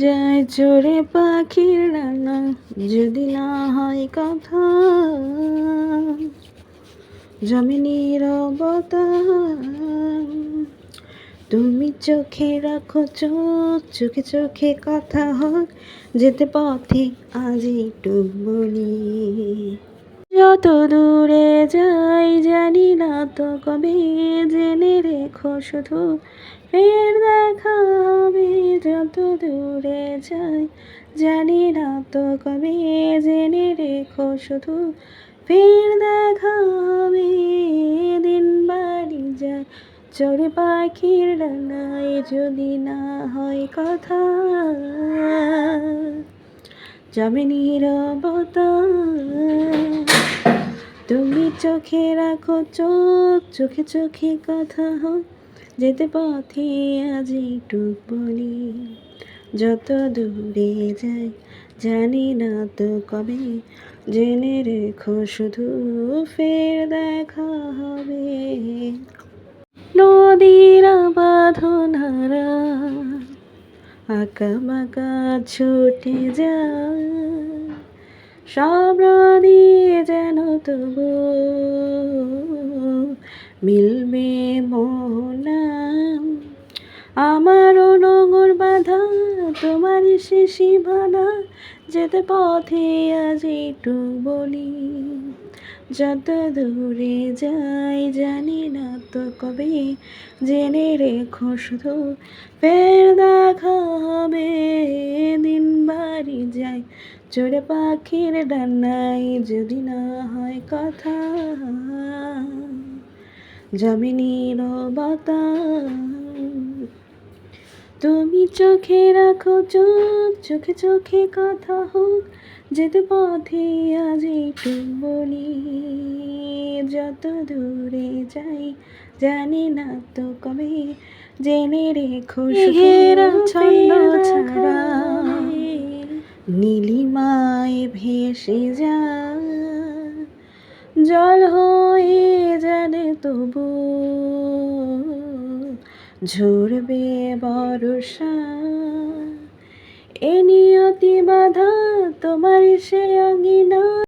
যায় চড়ে পাখির ডানা, যদি না হয় কথা জমে নীরবতা। তুমি চোখে রাখো চোখ, চোখে চোখে কথা হোক, যেতে পথে আজ একটু বলি। যত দূরে যাই জানি না তো কবে, জেনে রেখো শুধু ফের দেখা হবে। যত দূরে যাই জানি না তো কবে, জেনে রেখো শুধু ফের দেখা হবে। দিন বাড়ি যায় চড়ে পাখির ডানায়, যদি না হয় কথা জমে নীরবতা। তুমি চোখে রাখো চোখ, চোখে চোখে কথা হোক, যেতে পথে আজ একটু বলি। যত দূরে যাই জানি না তো কবে, জেনে রেখো শুধু ফের দেখা হবে। নদীর বাঁধনারা আঁকা বাঁকা ছুটে যায়, সব দিয়ে যেন তবু মিলবে মোহনা। আমারও নোঙর বাঁধা তোমার সে সীমানা, যেতে পথে আজ একটু বলি। যত দূরে যাই জানি না তো কবে, জেনে রেখো শুধু ফের দেখা হবে। দিন বাড়ি যায় চড়ে পাখির ডানায়, যদি না হয় কথা জমে নীরবতা। তুমি চোখে রাখো চোখ, চোখে চোখে কথা হোক, যেতে পথে আজ একটু বলি। যত দূরে যাই জানি না তো কবে, জেনে রেখো শুধু ছন্দ ছাড়া নীলিমায় ভেসে যায়, জল হয়ে জানে তবু ঝরবে বর্ষা। এ নিয়তি বাঁধা তোমার সে আঙিনা।